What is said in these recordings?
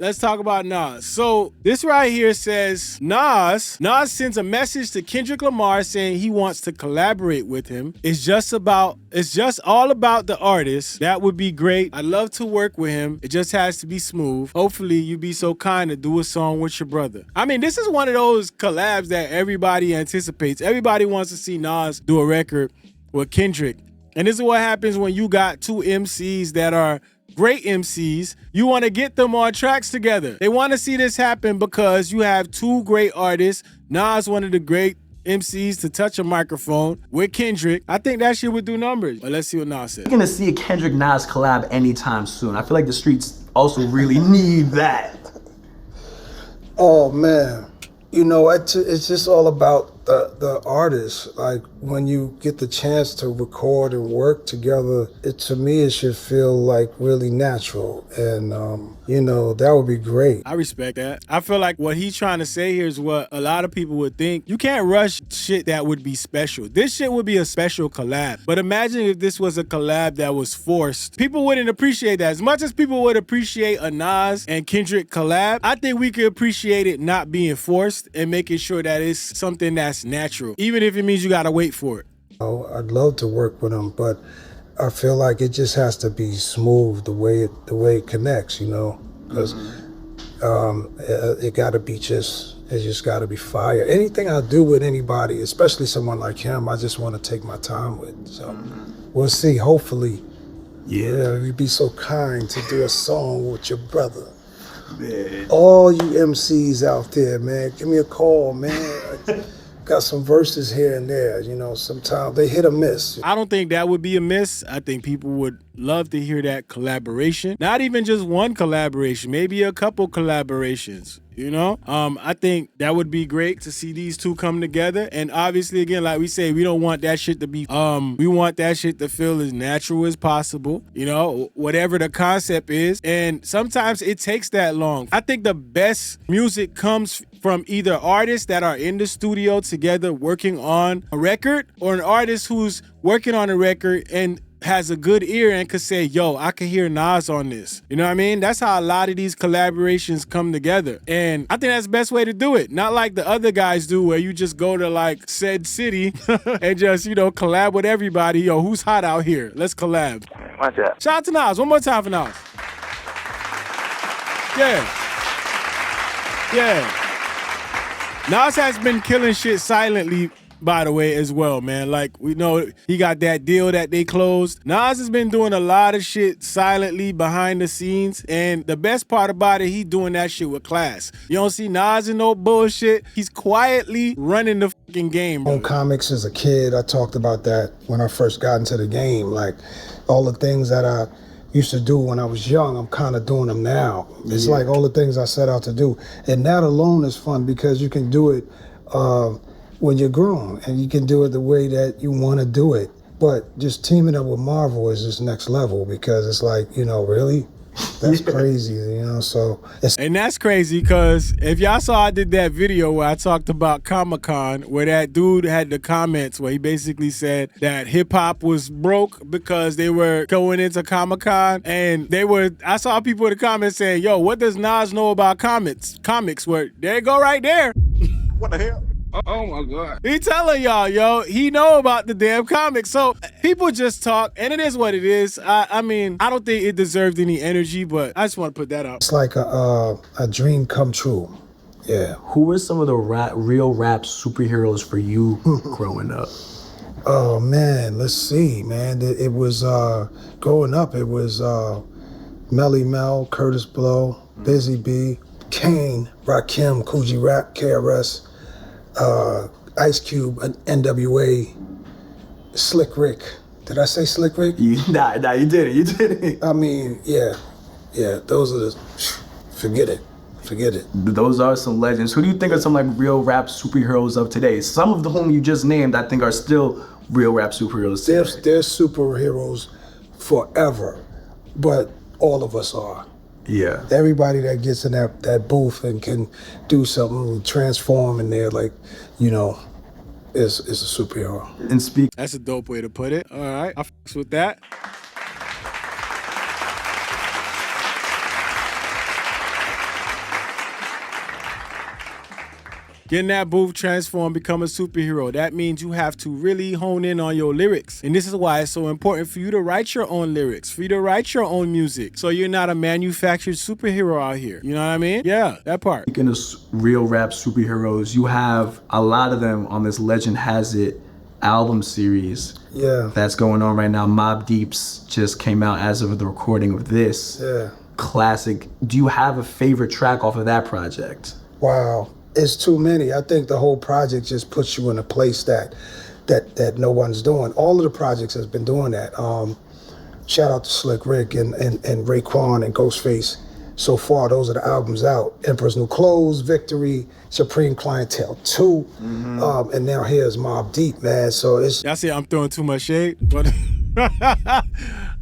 let's talk about Nas. So this right here says Nas sends a message to Kendrick Lamar saying he wants to collaborate with him. It's just all about the artist. That would be great. I'd love to work with him. It just has to be smooth. Hopefully you be so kind to do a song with your brother. I mean, this is one of those collabs that everybody anticipates. Everybody wants to see Nas do a record with Kendrick. And this is what happens when you got two MCs that are great MCs. You want to get them on tracks together. They want to see this happen because you have two great artists. Nas, one of the great MCs to touch a microphone with Kendrick. I think that shit would do numbers. But let's see what Nas says. You're gonna see a Kendrick-Nas collab anytime soon. I feel like the streets also really need that. Oh man, you know, it's just all about the artist. Like when you get the chance to record and work together, to me it should feel like really natural, and you know, that would be great. I respect that. I feel like what he's trying to say here is what a lot of people would think. You can't rush shit that would be special. This shit would be a special collab. But imagine if this was a collab that was forced. People wouldn't appreciate that. As much as people would appreciate a Nas and Kendrick collab, I think we could appreciate it not being forced and making sure that it's something that's natural, even if it means you gotta wait for it. Oh, I'd love to work with him, but I feel like it just has to be smooth the way it connects, you know, because it got to be it just got to be fire. Anything I do with anybody, especially someone like him, I just want to take my time with. So we'll see. Hopefully, yeah, you'd be so kind to do a song with your brother. Man. All you MCs out there, man, give me a call, man. Got some verses here and there, you know, sometimes they hit or miss. I don't think that would be a miss. I think people would love to hear that collaboration. Not even just one collaboration, maybe a couple collaborations, you know? I think that would be great to see these two come together. And obviously, again, like we say, we don't want that shit to be, we want that shit to feel as natural as possible, you know, whatever the concept is. And sometimes it takes that long. I think the best music comes from either artists that are in the studio together working on a record, or an artist who's working on a record and has a good ear and could say, yo, I can hear Nas on this. You know what I mean? That's how a lot of these collaborations come together. And I think that's the best way to do it. Not like the other guys do where you just go to like said city and just, you know, collab with everybody. Yo, who's hot out here? Let's collab. Watch out. Shout out to Nas. One more time for Nas. Yeah. Yeah. Nas has been killing shit silently, by the way, as well, man. Like, we know he got that deal that they closed. Nas has been doing a lot of shit silently behind the scenes, and the best part about it, he doing that shit with class. You don't see Nas in no bullshit. He's quietly running the fucking game, bro. On comics as a kid, I talked about that when I first got into the game. Like, all the things that I used to do when I was young, I'm kind of doing them now. It's like all the things I set out to do. And that alone is fun because you can do it when you're grown, and you can do it the way that you want to do it. But just teaming up with Marvel is just next level, because it's like, you know, really? That's crazy, you know, so. And that's crazy because if y'all saw I did that video where I talked about Comic-Con, where that dude had the comments where he basically said that hip-hop was broke because they were going into Comic-Con, and I saw people in the comments saying, yo, what does Nas know about comics? Where, there you go right there. What the hell? Oh my God. He telling y'all, yo, he know about the damn comics. So people just talk, and it is what it is. I mean, I don't think it deserved any energy, but I just want to put that out. It's like a dream come true. Yeah. Who were some of the real rap superheroes for you growing up? Oh man, let's see, man. It was growing up. It was Melly Mel, Curtis Blow, Busy B, Kane, Rakim, Coogee Rap, KRS. Ice Cube, NWA, Slick Rick. Did I say Slick Rick? Nah, you didn't. I mean, yeah, those are the, forget it. Those are some legends. Who do you think are some like real rap superheroes of today? Some of whom you just named, I think, are still real rap superheroes today. They're superheroes forever, but all of us are. Yeah. Everybody that gets in that booth and can do something, transform in there, like, you know, is a superhero. And speak. That's a dope way to put it. All right, I fucks with that. Get in that booth, transform, become a superhero. That means you have to really hone in on your lyrics. And this is why it's so important for you to write your own lyrics, for you to write your own music. So you're not a manufactured superhero out here. You know what I mean? Yeah, that part. Speaking of real rap superheroes, you have a lot of them on this Legend Has It album series. Yeah. That's going on right now. Mobb Deep's just came out as of the recording of this. Yeah. Classic. Do you have a favorite track off of that project? Wow. It's too many. I think the whole project just puts you in a place that no one's doing. All of the projects has been doing that. Shout out to Slick Rick and Raekwon and Ghostface. So far, those are the albums out. Emperor's New Clothes, Victory, Supreme Clientele 2, and now here's Mobb Deep, man. So it's... Y'all see I'm throwing too much shade, but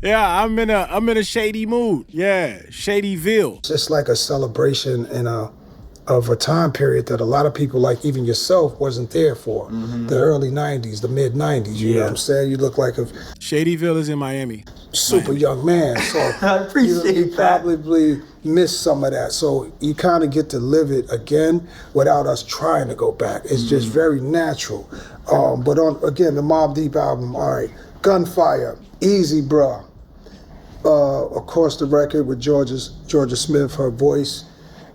yeah, I'm in a shady mood. Yeah, Shadyville. It's just like a celebration of a time period that a lot of people, like even yourself, wasn't there for. The early 90s, the mid 90s, you know what I'm saying? You look like a Shadyville is in Miami. Super young man, so I appreciate you that. probably missed some of that. So you kind of get to live it again without us trying to go back. It's just very natural. But again, the Mobb Deep album, all right, Gunfire, Easy Bruh. Of course, the record with Georgia Smith, her voice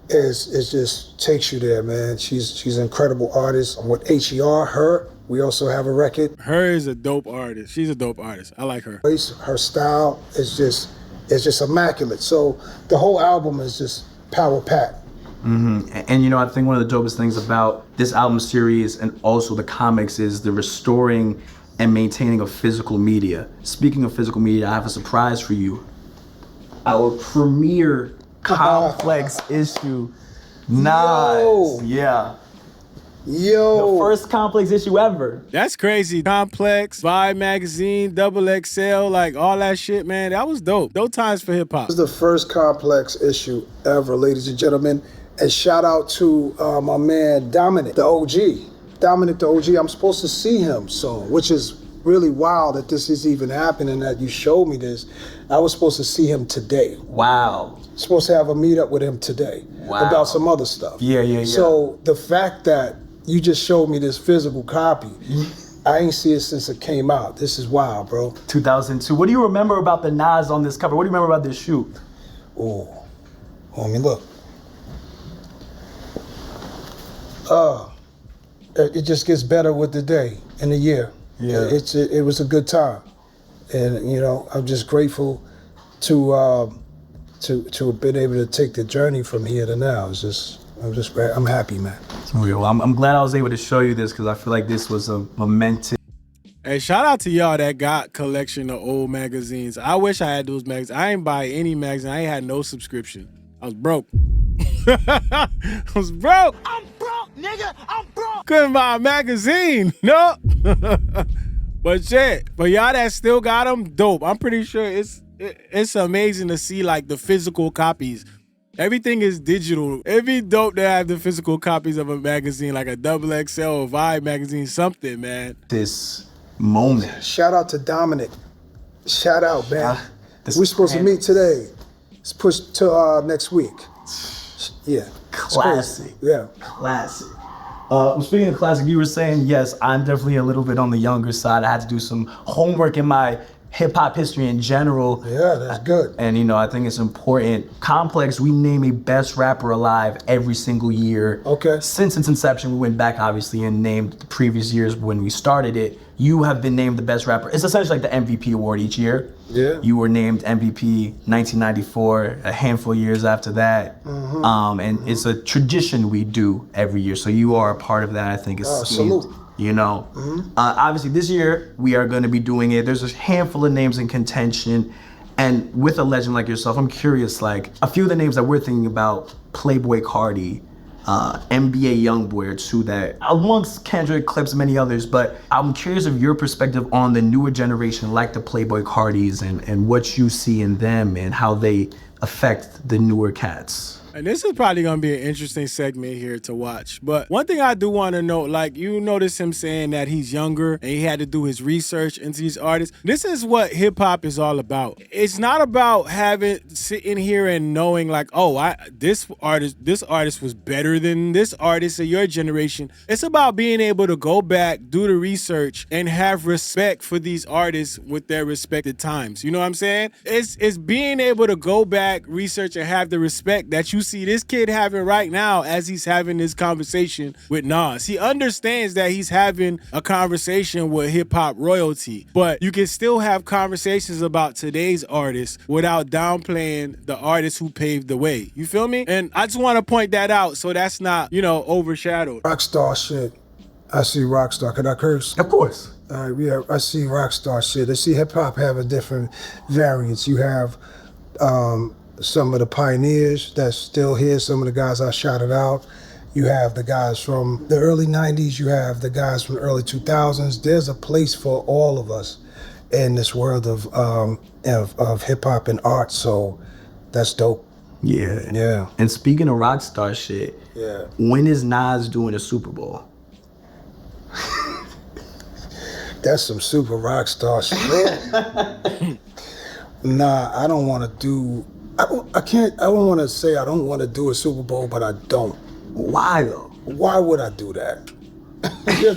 is just takes you there, man. She's an incredible artist. I'm with HER, her. We also have a record. Her is a dope artist. She's a dope artist. I like her. Her style is just immaculate. So the whole album is just power packed. And you know, I think one of the dopest things about this album series and also the comics is the restoring and maintaining of physical media. Speaking of physical media, I have a surprise for you. Our premiere complex issue, Nas. Yeah. Yo. The first complex issue ever. That's crazy. Complex, Vibe Magazine, Double XL, like all that shit, man. That was dope. Dope times for hip hop. This is the first complex issue ever, ladies and gentlemen. And shout out to my man Dominic, the OG. Dominic, the OG. I'm supposed to see him soon, which is really wild that this is even happening, that you showed me this. I was supposed to see him today. Wow. Supposed to have a meetup with him today about some other stuff. Yeah. So the fact that you just showed me this physical copy, I ain't see it since it came out. This is wild, bro. 2002. What do you remember about the Nas on this cover? What do you remember about this shoot? Oh, I mean, look. It just gets better with the day and the year. Yeah. It was a good time, and you know, I'm just grateful to have been able to take the journey from here to now. I'm happy, man. It's real. I'm glad I was able to show you this because I feel like this was a momentous. Hey, shout out to y'all that got collection of old magazines. I wish I had those magazines. I ain't buy any magazine. I ain't had no subscription. I was broke. I was broke. I'm broke, nigga. I'm broke. Couldn't buy a magazine. No. But shit, for y'all that still got them, dope. I'm pretty sure it's amazing to see like the physical copies. Everything is digital. It'd be dope to have the physical copies of a magazine, like a Double XL or Vibe magazine, something, man. This moment. Shout out to Dominic. Shout out, man. We're supposed to meet today. It's pushed to next week. Yeah. Classic. Yeah. Classic. Speaking of classic, you were saying, yes, I'm definitely a little bit on the younger side. I had to do some homework in my hip-hop history in general. Yeah, that's good. And you know, I think it's important. Complex, we name a best rapper alive every single year. Okay. Since its inception, we went back obviously and named the previous years when we started it. You have been named the best rapper. It's essentially like the MVP award each year. Yeah. You were named MVP 1994, a handful of years after that. And it's a tradition we do every year. So you are a part of that. I think it's salute. You know, obviously this year we are going to be doing it. There's a handful of names in contention, and with a legend like yourself, I'm curious. Like a few of the names that we're thinking about: Playboy Cardi, NBA YoungBoy are two that, amongst Kendrick, Clips, many others. But I'm curious of your perspective on the newer generation, like the Playboy Cardis, and what you see in them and how they affect the newer cats. And this is probably going to be an interesting segment here to watch. But one thing I do want to note, like you notice him saying that he's younger and he had to do his research into these artists. This is what hip hop is all about. It's not about sitting here and knowing like, oh, this artist was better than this artist of your generation. It's about being able to go back, do the research, and have respect for these artists with their respected times. You know what I'm saying? It's being able to go back, research, and have the respect that you see this kid having right now as he's having this conversation with Nas. He understands that he's having a conversation with hip-hop royalty, but you can still have conversations about today's artists without downplaying the artists who paved the way. You feel me? And I just want to point that out so that's not, overshadowed. Rockstar shit. I see rockstar. Can I curse? Of course. Yeah, I see rockstar shit. I see hip hop have a different variants. You have some of the pioneers that's still here, some of the guys I shouted out. You have the guys from the early 90s, you have the guys from the early 2000s. There's a place for all of us in this world of hip hop and art, so that's dope. Yeah. Yeah. And speaking of rockstar shit, Yeah. when is Nas doing a Super Bowl? That's some super rock star shit. Nah, I don't want to do. I don't want to say I don't want to do a Super Bowl, but I don't. Why though? Why would I do that?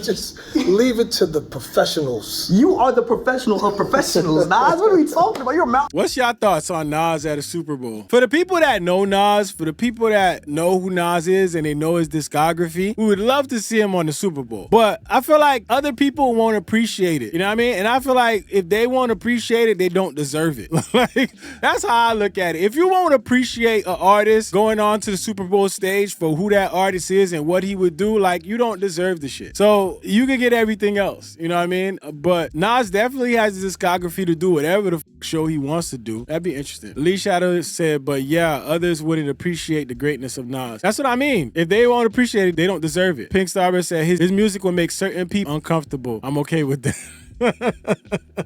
Just leave it to the professionals. You are the professional of professionals, Nas. What are we talking about? Your mouth. What's your thoughts on Nas at a Super Bowl? For the people that know Nas, for the people that know who Nas is and they know his discography, we would love to see him on the Super Bowl. But I feel like other people won't appreciate it. You know what I mean? And I feel like if they won't appreciate it, they don't deserve it. Like, that's how I look at it. If you won't appreciate an artist going on to the Super Bowl stage for who that artist is and what he would do, like, you don't deserve the shit. So you can get everything else, you know what I mean? But Nas definitely has the discography to do whatever the show he wants to do. That'd be interesting. Lee Shadow said, but yeah, others wouldn't appreciate the greatness of Nas. That's what I mean. If they won't appreciate it, they don't deserve it. Pink Starburst said his music will make certain people uncomfortable. I'm okay with that.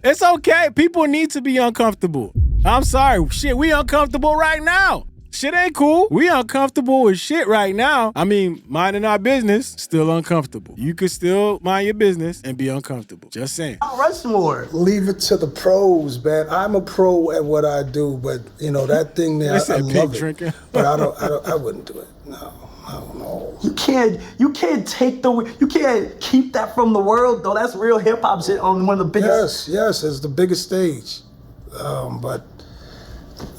It's okay. People need to be uncomfortable. I'm sorry. Shit, we uncomfortable right now. Shit ain't cool. We uncomfortable with shit right now. I mean, minding our business, still uncomfortable. You could still mind your business and be uncomfortable. Just saying. Rushmore. Leave it to the pros, man. I'm a pro at what I do, but that thing there, I love it. But I wouldn't do it. No. I don't know. You can't keep that from the world though. That's real hip hop shit on one of the biggest. Yes, it's the biggest stage. But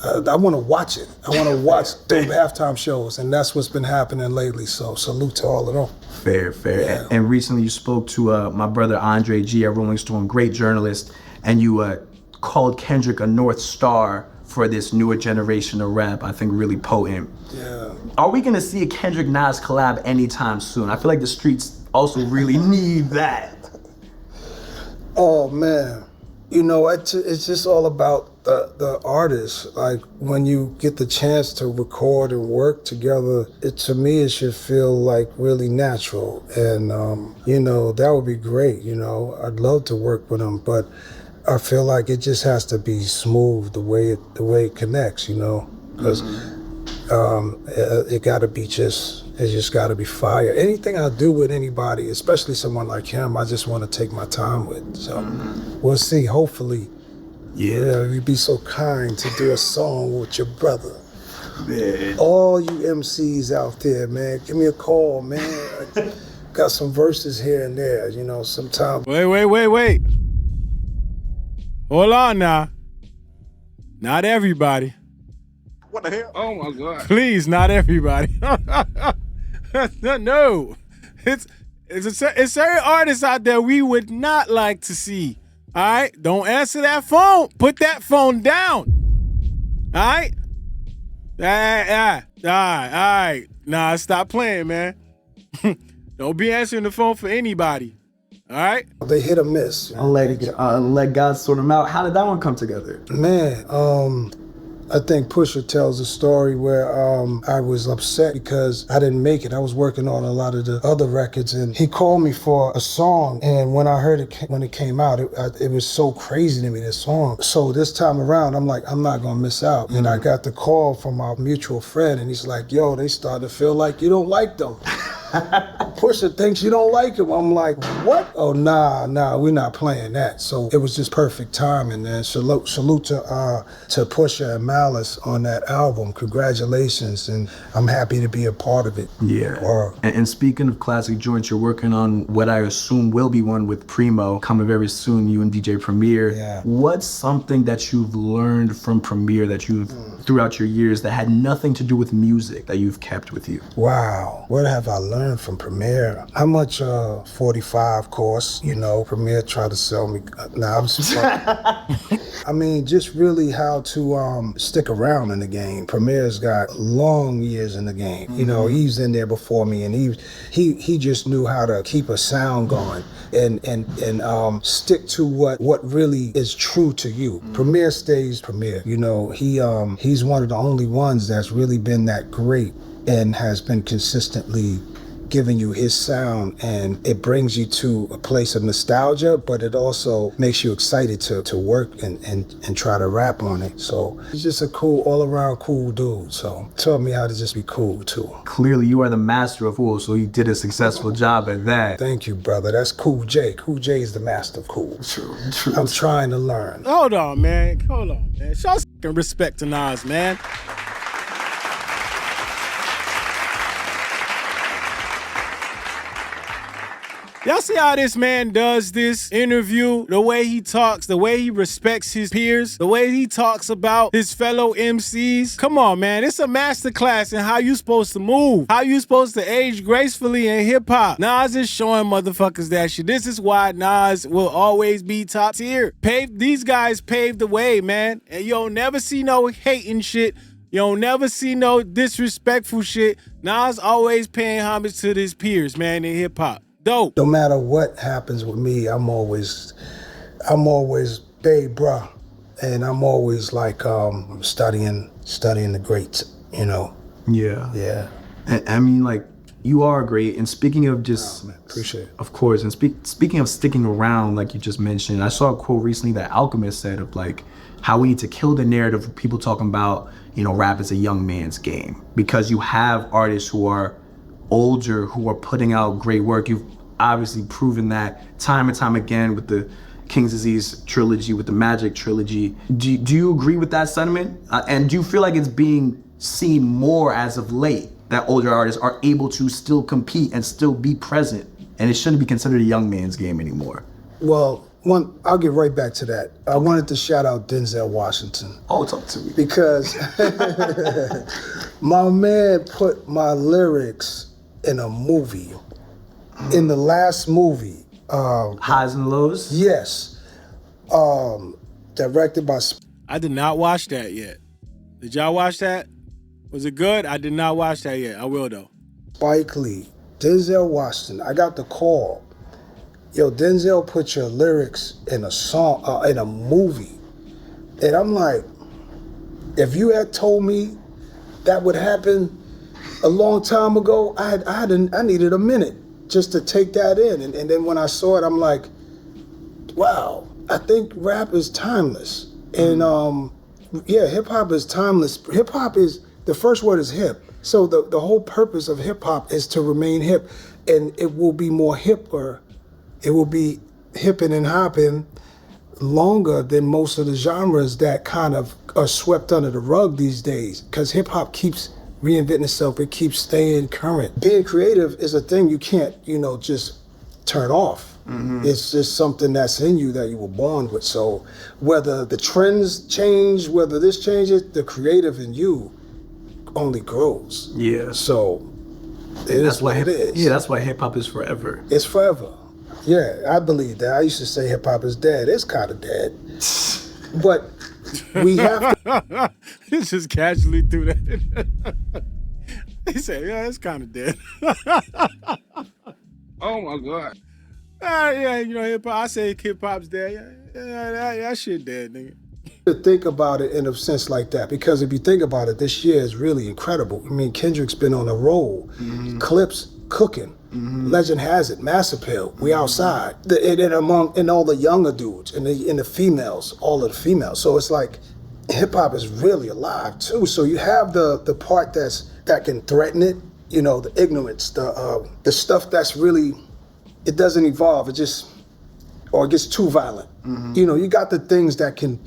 I want to watch it. I want to watch dope halftime shows, and that's what's been happening lately. So salute to all of them. Fair. Yeah. And recently you spoke to my brother Andre G at Rolling Stone, great journalist, and you called Kendrick a North Star for this newer generation of rap. I think really potent. Yeah. Are we gonna see a Kendrick-Nas collab anytime soon? I feel like the streets also really need that. Oh man, it's just all about the artists. Like when you get the chance to record and work together, to me it should feel like really natural, and that would be great. I'd love to work with them, but I feel like it just has to be smooth the way it connects, because it got to be it just got to be fire. Anything I do with anybody, especially someone like him, I just want to take my time with. So we'll see. Hopefully, you'd be so kind to do a song with your brother. Man. All you MCs out there, man, give me a call, man. Got some verses here and there, sometimes. Wait. Hold on now. Not everybody. What the hell? Oh my God. Please, not everybody. No. It's certain artists out there we would not like to see. All right? Don't answer that phone. Put that phone down. All right? All right. Nah, stop playing, man. Don't be answering the phone for anybody. All right? They hit or miss. I'll let God sort them out. How did that one come together? Man, I think Pusha tells a story where I was upset because I didn't make it. I was working on a lot of the other records, and he called me for a song. And when I heard it, when it came out, it was so crazy to me, this song. So this time around, I'm like, I'm not gonna miss out. And I got the call from our mutual friend, and he's like, yo, they started to feel like you don't like them. Pusha thinks you don't like him. I'm like, what? Oh, nah, we're not playing that. So it was just perfect timing, man. Salute to Pusha and Malice on that album. Congratulations, and I'm happy to be a part of it. Yeah. And speaking of classic joints, you're working on what I assume will be one with Primo coming very soon, you and DJ Premier. Yeah. What's something that you've learned from Premier that you've, throughout your years, that had nothing to do with music that you've kept with you? Wow, what have I learned from Premier? How much 45 course, you know, Premier tried to sell me. Nah, I'm just I mean, just really how to stick around in the game. Premier's got long years in the game. You know, he's in there before me, and he just knew how to keep a sound going and stick to what really is true to you. Premier stays Premier. You know, he's one of the only ones that's really been that great and has been consistently giving you his sound, and it brings you to a place of nostalgia, but it also makes you excited to work and try to rap on it. So he's just a cool, all-around cool dude. So taught me how to just be cool too. Clearly you are the master of cool, so you did a successful job at that. Thank you, brother. That's Cool J. Cool J is the master of cool. True. I'm trying to learn. Hold on, man. Show some respect to Nas, man. Y'all see how this man does this interview? The way he talks, the way he respects his peers, the way he talks about his fellow MCs. Come on, man. It's a masterclass in how you supposed to move, how you supposed to age gracefully in hip-hop. Nas is showing motherfuckers that shit. This is why Nas will always be top tier. These guys paved the way, man. And you'll never see no hating shit. You'll never see no disrespectful shit. Nas always paying homage to his peers, man, in hip-hop. Dope. No matter what happens with me, I'm always, babe, bruh. And I'm always like studying the greats, you know? Yeah. I mean, like, you are great. And speaking of just... man, appreciate it. Of course. And speaking of sticking around, like you just mentioned, I saw a quote recently that Alchemist said of, like, how we need to kill the narrative of people talking about, you know, rap is a young man's game. Because you have artists who are older, who are putting out great work. You've obviously proven that time and time again with the King's Disease trilogy, with the Magic trilogy. Do you agree with that sentiment? And do you feel like it's being seen more as of late, that older artists are able to still compete and still be present, and it shouldn't be considered a young man's game anymore? Well, I'll get right back to that. I wanted to shout out Denzel Washington. Oh, talk to me. Because my man put my lyrics in a movie. In the last movie. Highs and Lows? Yes. Directed by... I did not watch that yet. Did y'all watch that? Was it good? I did not watch that yet. I will, though. Spike Lee, Denzel Washington. I got the call. Yo, Denzel put your lyrics in a song, in a movie. And I'm like, if you had told me that would happen a long time ago, I needed a minute just to take that in. And then when I saw it, I'm like, wow, I think rap is timeless. And yeah, hip hop is timeless. Hip hop is, the first word is hip. So the whole purpose of hip hop is to remain hip, and it will be more hipper. It will be hipping and hopping longer than most of the genres that kind of are swept under the rug these days, because hip hop keeps reinventing itself. It keeps staying current. Being creative is a thing you can't, just turn off. Mm-hmm. It's just something that's in you that you were born with. So whether the trends change, whether this changes, the creative in you only grows. Yeah. So it is what it is. Yeah, that's why hip hop is forever. It's forever. Yeah, I believe that. I used to say hip hop is dead. It's kind of dead. But we have to. He just casually threw that. He said, yeah, it's kind of dead. Oh my God. Yeah, hip hop. I say hip hop's dead. Yeah, that shit dead, nigga. To think about it in a sense like that, because if you think about it, this year is really incredible. I mean, Kendrick's been on a roll, clips cooking. Legend has it, Mass Appeal, we outside. And all the younger dudes and the females, all of the females. So it's like hip hop is really alive too. So you have the part that can threaten it, you know, the ignorance, the stuff that's really, it doesn't evolve, it gets too violent. You know, you got the things that can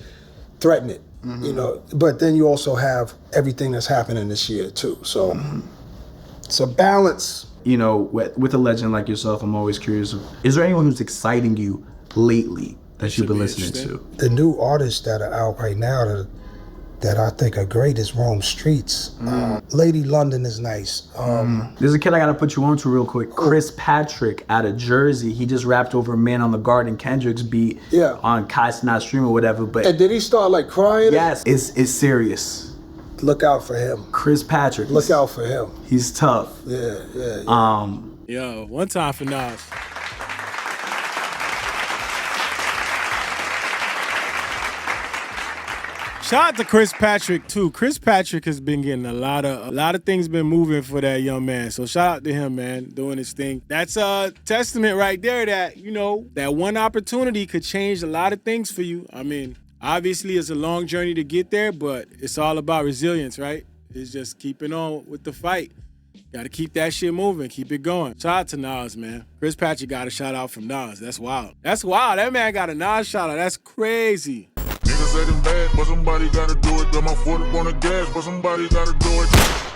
threaten it, you know, but then you also have everything that's happening this year too. So it's a balance. You know, with a legend like yourself, I'm always curious, is there anyone who's exciting you lately that you've been listening to? The new artists that are out right now that I think are great is Rome Streets. Lady London is nice. There's a kid I gotta put you on to real quick. Chris Patrick out of Jersey. He just rapped over Man on the Garden, Kendrick's beat on Kai's Not Stream or whatever. But and did he start like crying? Yes, it's serious. Look out for him. Chris Patrick. Look out for him. He's tough. Yeah. Yo, one time for Nas. Shout out to Chris Patrick too. Chris Patrick has been getting a lot of things been moving for that young man. So shout out to him, man, doing his thing. That's a testament right there that, you know, that one opportunity could change a lot of things for you. I mean, obviously it's a long journey to get there, but it's all about resilience, right? It's just keeping on with the fight. Gotta keep that shit moving, keep it going. Shout out to Nas, man. Chris Patrick got a shout out from Nas. That's wild. That's wild. That man got a Nas shout out. That's crazy. Niggas say them bad, but somebody gotta do it. Got my foot up on the gas, but somebody gotta do it.